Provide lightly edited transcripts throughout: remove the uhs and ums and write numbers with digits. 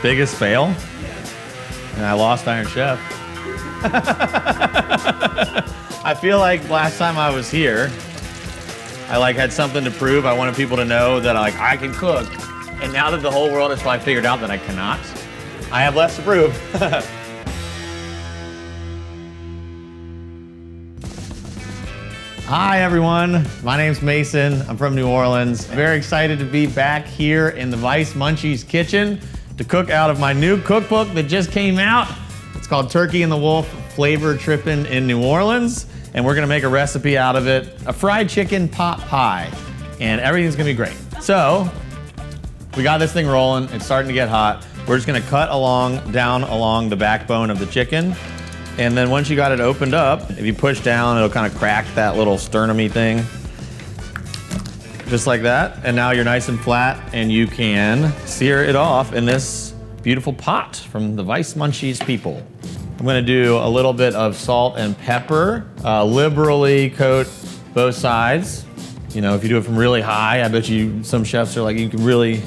Biggest fail? And I lost Iron Chef. I feel like last time I was here, I had something to prove. I wanted people to know that I can cook. And now that the whole world has probably figured out that I cannot, I have less to prove. Hi everyone, my name's Mason. I'm from New Orleans. Very excited to be back here in the Vice Munchies kitchen to cook out of my new cookbook that just came out. It's called Turkey and the Wolf Flavor Trippin in New Orleans. And we're gonna make a recipe out of it, a fried chicken pot pie. And everything's gonna be great. So, we got this thing rolling, it's starting to get hot. We're just gonna cut down along the backbone of the chicken. And then once you got it opened up, if you push down, it'll kind of crack that little sternum-y thing. Just like that. And now you're nice and flat and you can sear it off in this beautiful pot from the Vice Munchies people. I'm gonna do a little bit of salt and pepper, liberally coat both sides. You know, if you do it from really high, I bet you some chefs are like, you can really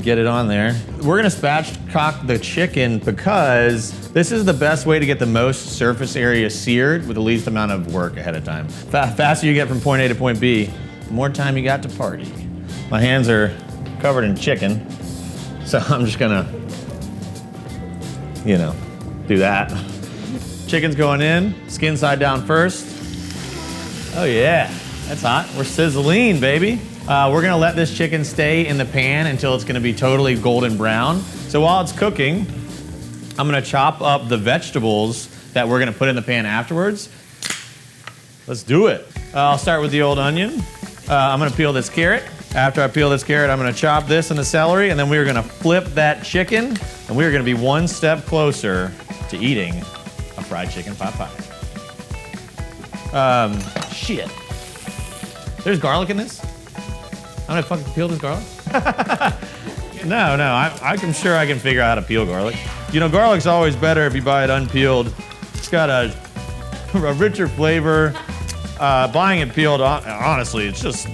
get it on there. We're gonna spatchcock the chicken because this is the best way to get the most surface area seared with the least amount of work ahead of time. Faster you get from point A to point B, the more time you got to party. My hands are covered in chicken, so I'm just gonna, you know, do that. Chicken's going in, skin side down first. Oh yeah, that's hot. We're sizzling, baby. We're gonna let this chicken stay in the pan until it's gonna be totally golden brown. So while it's cooking, I'm gonna chop up the vegetables that we're gonna put in the pan afterwards. Let's do it. I'll start with the old onion. I'm gonna peel this carrot. After I peel this carrot, I'm gonna chop this and the celery, and then we're gonna flip that chicken, and we're gonna be one step closer to eating a fried chicken pot pie. Shit. There's garlic in this? I'm gonna fucking peel this garlic? No, I'm sure I can figure out how to peel garlic. You know, garlic's always better if you buy it unpeeled. It's got a richer flavor. Buying it peeled, honestly, it's just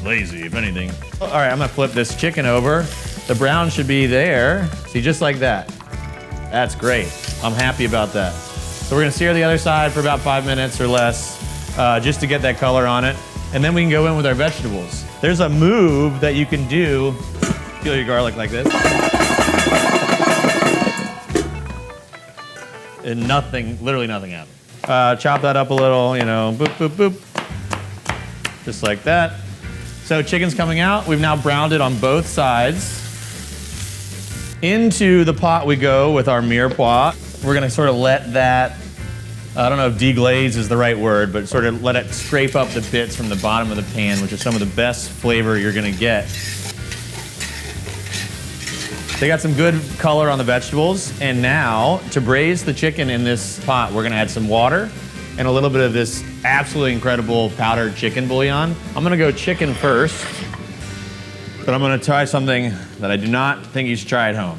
lazy, if anything. All right, I'm gonna flip this chicken over. The brown should be there. See, just like that. That's great. I'm happy about that. So we're gonna sear the other side for about 5 minutes or less, just to get that color on it. And then we can go in with our vegetables. There's a move that you can do. Peel your garlic like this. And literally nothing happened. Chop that up a little, you know, boop, boop, boop. Just like that. So chicken's coming out. We've now browned it on both sides. Into the pot we go with our mirepoix. We're gonna sort of let that, I don't know if deglaze is the right word, but sort of let it scrape up the bits from the bottom of the pan, which is some of the best flavor you're gonna get. They got some good color on the vegetables, and now to braise the chicken in this pot, we're gonna add some water and a little bit of this absolutely incredible powdered chicken bouillon. I'm gonna go chicken first, but I'm gonna try something that I do not think you should try at home.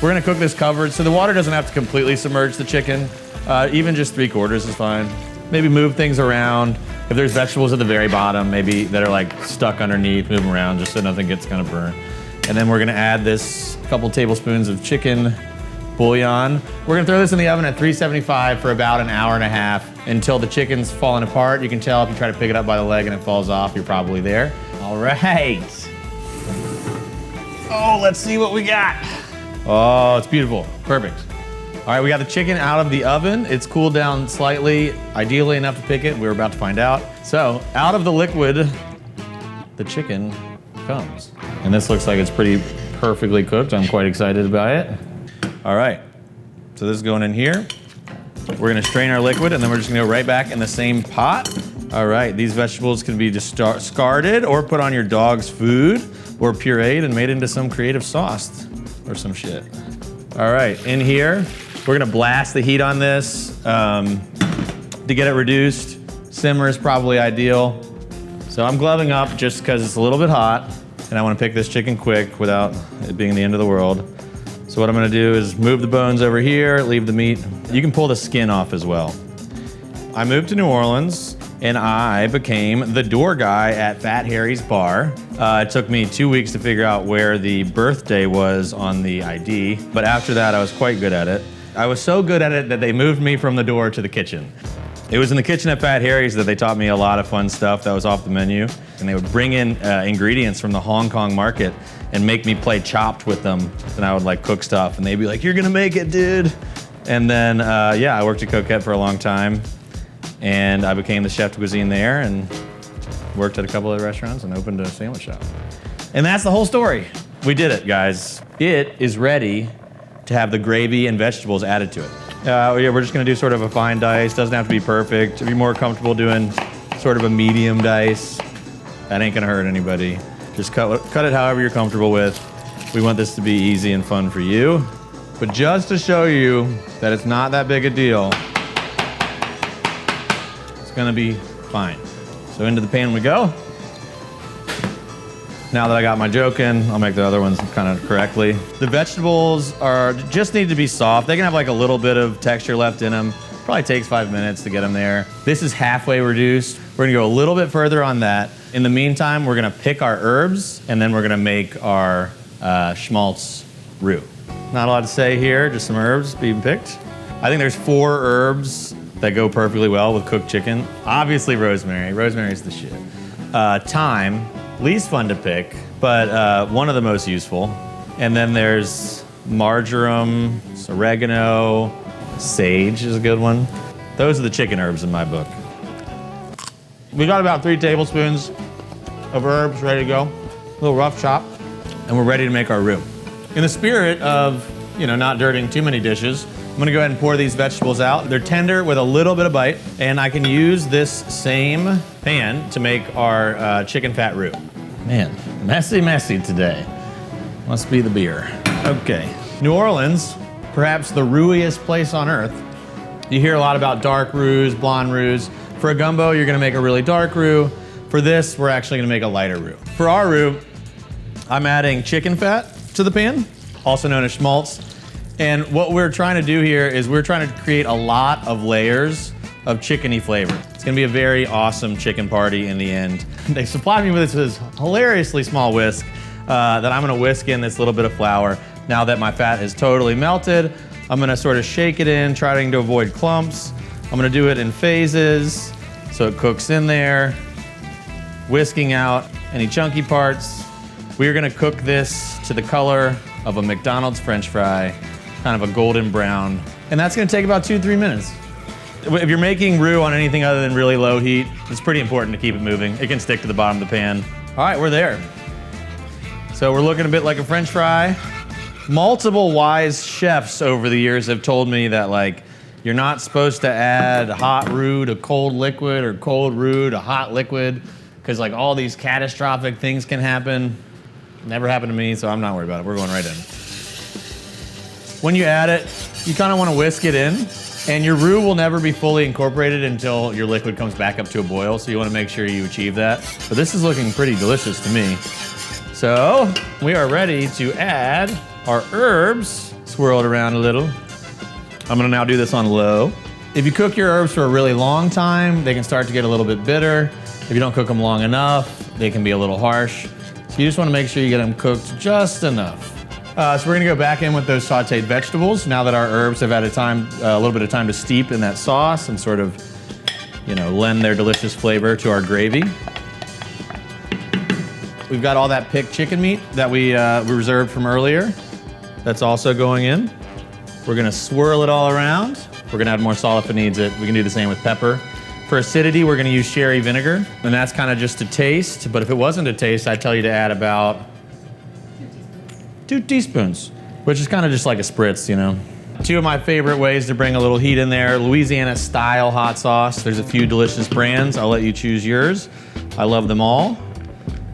We're gonna cook this covered, so the water doesn't have to completely submerge the chicken. Even just 3/4 is fine. Maybe move things around. If there's vegetables at the very bottom, maybe that are like stuck underneath, move them around just so nothing gets kind of burnt. And then we're gonna add this couple tablespoons of chicken bouillon. We're gonna throw this in the oven at 375 for about an hour and a half until the chicken's falling apart. You can tell if you try to pick it up by the leg and it falls off, you're probably there. All right. Oh, let's see what we got. Oh, it's beautiful, perfect. All right, we got the chicken out of the oven. It's cooled down slightly, ideally enough to pick it. We're about to find out. So, out of the liquid, the chicken comes. And this looks like it's pretty perfectly cooked. I'm quite excited about it. All right, so this is going in here. We're gonna strain our liquid and then we're just gonna go right back in the same pot. All right, these vegetables can be discarded or put on your dog's food or pureed and made into some creative sauce or some shit. All right, in here, we're gonna blast the heat on this to get it reduced. Simmer is probably ideal. So I'm gloving up just because it's a little bit hot and I wanna pick this chicken quick without it being the end of the world. So what I'm gonna do is move the bones over here, leave the meat. You can pull the skin off as well. I moved to New Orleans and I became the door guy at Fat Harry's Bar. It took me 2 weeks to figure out where the birthday was on the ID, but after that I was quite good at it. I was so good at it that they moved me from the door to the kitchen. It was in the kitchen at Fat Harry's that they taught me a lot of fun stuff that was off the menu, and they would bring in ingredients from the Hong Kong market and make me play Chopped with them, and I would like cook stuff, and they'd be like, "You're gonna make it, dude." And then, yeah, I worked at Coquette for a long time, and I became the chef de cuisine there, and worked at a couple of restaurants and opened a sandwich shop. And that's the whole story. We did it, guys. It is ready to have the gravy and vegetables added to it. Yeah, we're just gonna do sort of a fine dice. Doesn't have to be perfect. If you're more comfortable doing sort of a medium dice, that ain't gonna hurt anybody. Just cut it however you're comfortable with. We want this to be easy and fun for you. But just to show you that it's not that big a deal, it's gonna be fine. So into the pan we go. Now that I got my joke in, I'll make the other ones kind of correctly. The vegetables just need to be soft. They can have like a little bit of texture left in them. Probably takes 5 minutes to get them there. This is halfway reduced. We're gonna go a little bit further on that. In the meantime, we're gonna pick our herbs, and then we're gonna make our schmaltz roux. Not a lot to say here, just some herbs being picked. I think there's 4 herbs that go perfectly well with cooked chicken. Obviously rosemary. Rosemary's the shit. Thyme. Least fun to pick, but one of the most useful. And then there's marjoram, oregano, sage is a good one. Those are the chicken herbs in my book. We got about 3 tablespoons of herbs ready to go. A little rough chop, and we're ready to make our roux. In the spirit of, not dirtying too many dishes, I'm gonna go ahead and pour these vegetables out. They're tender with a little bit of bite, and I can use this same pan to make our chicken fat roux. Man, messy today. Must be the beer. Okay. New Orleans, perhaps the roux-iest place on earth. You hear a lot about dark roux, blonde roux. For a gumbo, you're gonna make a really dark roux. For this, we're actually gonna make a lighter roux. For our roux, I'm adding chicken fat to the pan, also known as schmaltz. And what we're trying to do here is we're trying to create a lot of layers of chickeny flavor. It's gonna be a very awesome chicken party in the end. They supplied me with this hilariously small whisk that I'm gonna whisk in this little bit of flour. Now that my fat is totally melted, I'm gonna sort of shake it in, trying to avoid clumps. I'm gonna do it in phases so it cooks in there, whisking out any chunky parts. We're gonna cook this to the color of a McDonald's French fry, kind of a golden brown. And that's gonna take about 2-3 minutes. If you're making roux on anything other than really low heat, it's pretty important to keep it moving. It can stick to the bottom of the pan. All right, we're there. So we're looking a bit like a French fry. Multiple wise chefs over the years have told me that you're not supposed to add hot roux to cold liquid or cold roux to hot liquid because all these catastrophic things can happen. Never happened to me, so I'm not worried about it. We're going right in. When you add it, you kind of want to whisk it in, and your roux will never be fully incorporated until your liquid comes back up to a boil, so you want to make sure you achieve that. But this is looking pretty delicious to me. So we are ready to add our herbs. Swirl it around a little. I'm gonna now do this on low. If you cook your herbs for a really long time, they can start to get a little bit bitter. If you don't cook them long enough, they can be a little harsh. So you just wanna make sure you get them cooked just enough. So we're gonna go back in with those sauteed vegetables now that our herbs have had a little bit of time to steep in that sauce and sort of, lend their delicious flavor to our gravy. We've got all that picked chicken meat that we reserved from earlier. That's also going in. We're gonna swirl it all around. We're gonna add more salt if it needs it. We can do the same with pepper. For acidity, we're gonna use sherry vinegar, and that's kind of just to taste, but if it wasn't a taste, I'd tell you to add about 2 teaspoons, which is kind of just like a spritz, 2 of my favorite ways to bring a little heat in there, Louisiana style hot sauce. There's a few delicious brands. I'll let you choose yours. I love them all.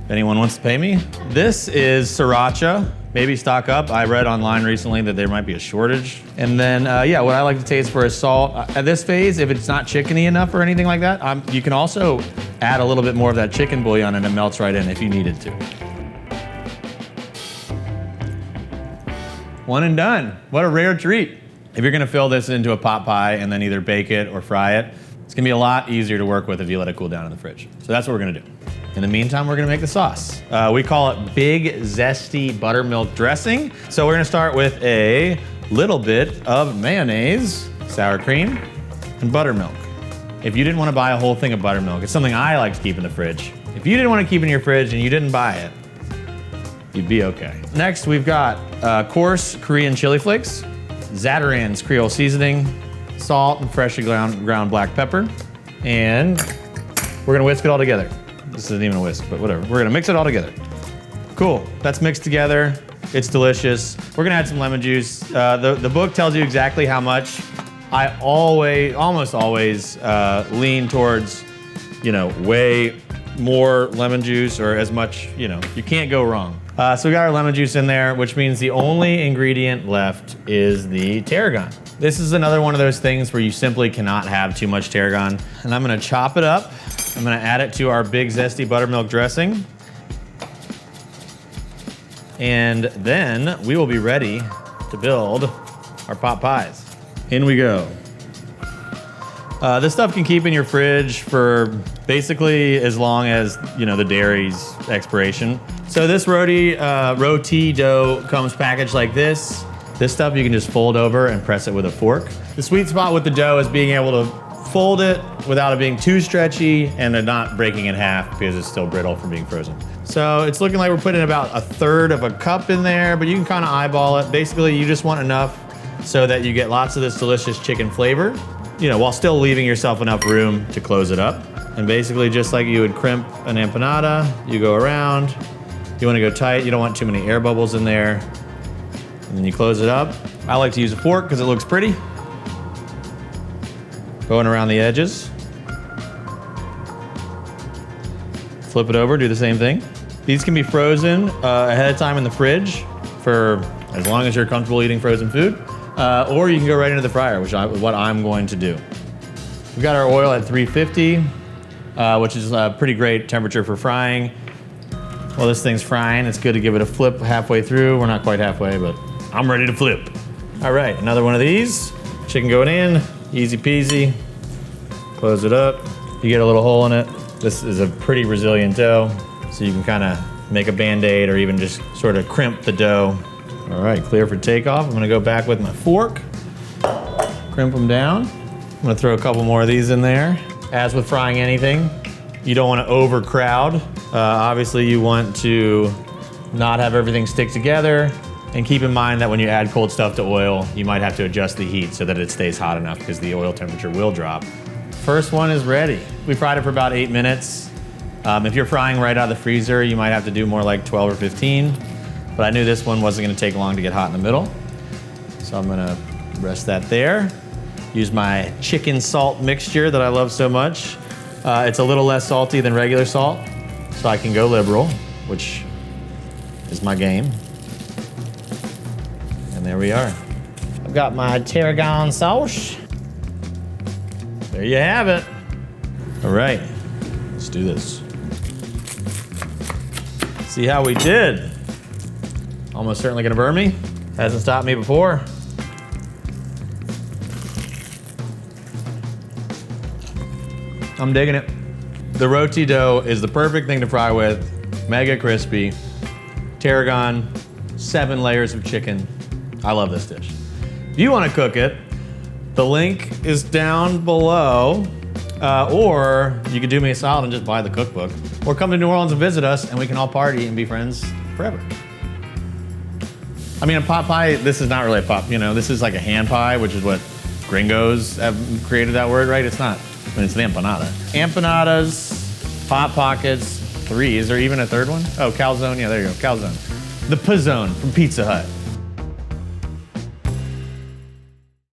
If anyone wants to pay me. This is sriracha. Maybe stock up. I read online recently that there might be a shortage. And then, what I like to taste for is salt. At this phase, if it's not chickeny enough or anything like that, you can also add a little bit more of that chicken bouillon and it melts right in if you needed to. One and done. What a rare treat. If you're gonna fill this into a pot pie and then either bake it or fry it, It's gonna be a lot easier to work with if you let it cool down in the fridge. So that's what we're gonna do. In the meantime, we're gonna make the sauce. We call it Big Zesty Buttermilk Dressing. So we're gonna start with a little bit of mayonnaise, sour cream, and buttermilk. If you didn't wanna buy a whole thing of buttermilk, it's something I like to keep in the fridge. If you didn't wanna keep in your fridge and you didn't buy it, you'd be okay. Next, we've got coarse Korean chili flakes, Zatarain's Creole seasoning, salt and freshly ground black pepper, and we're gonna whisk it all together. This isn't even a whisk, but whatever. We're gonna mix it all together. Cool, that's mixed together. It's delicious. We're gonna add some lemon juice. The book tells you exactly how much. I almost always lean towards, way more lemon juice or as much, you can't go wrong. So we got our lemon juice in there, which means the only ingredient left is the tarragon. This is another one of those things where you simply cannot have too much tarragon. And I'm gonna chop it up. I'm gonna add it to our Big Zesty Buttermilk Dressing. And then we will be ready to build our pot pies. In we go. This stuff can keep in your fridge for basically as long as, the dairy's expiration. So this roti dough comes packaged like this. This stuff you can just fold over and press it with a fork. The sweet spot with the dough is being able to fold it without it being too stretchy and then not breaking in half because it's still brittle from being frozen. So it's looking like we're putting about 1/3 of a cup in there, but you can kind of eyeball it. Basically, you just want enough so that you get lots of this delicious chicken flavor, while still leaving yourself enough room to close it up. And basically, just like you would crimp an empanada, you go around. You want to go tight. You don't want too many air bubbles in there. And then you close it up. I like to use a fork because it looks pretty. Going around the edges. Flip it over, do the same thing. These can be frozen ahead of time in the fridge for as long as you're comfortable eating frozen food. Or you can go right into the fryer, which is what I'm going to do. We've got our oil at 350, which is a pretty great temperature for frying. While this thing's frying, it's good to give it a flip halfway through. We're not quite halfway, but I'm ready to flip. All right, another one of these. Chicken going in, easy peasy. Close it up. You get a little hole in it. This is a pretty resilient dough, so you can kind of make a Band-Aid or even just sort of crimp the dough. All right, clear for takeoff. I'm gonna go back with my fork, crimp them down. I'm gonna throw a couple more of these in there. As with frying anything, you don't wanna overcrowd. Obviously you want to not have everything stick together, and keep in mind that when you add cold stuff to oil, you might have to adjust the heat so that it stays hot enough because the oil temperature will drop. First one is ready. We fried it for about 8 minutes. If you're frying right out of the freezer, you might have to do more like 12 or 15. But I knew this one wasn't gonna take long to get hot in the middle. So I'm gonna rest that there. Use my chicken salt mixture that I love so much. It's a little less salty than regular salt, so I can go liberal, which is my game. And there we are. I've got my tarragon sauce. There you have it. All right, let's do this. See how we did. Almost certainly gonna burn me. Hasn't stopped me before. I'm digging it. The roti dough is the perfect thing to fry with. Mega crispy. Tarragon, 7 layers of chicken. I love this dish. If you wanna cook it, the link is down below. Or you could do me a solid and just buy the cookbook. Or come to New Orleans and visit us and we can all party and be friends forever. I mean, a pot pie, this is not really a pot, this is like a hand pie, which is what gringos have created that word, right? It's not. I mean, it's an empanada. Empanadas, Hot Pockets, 3. Is there even a third one? Oh, calzone, yeah, there you go, calzone. The pizzone from Pizza Hut.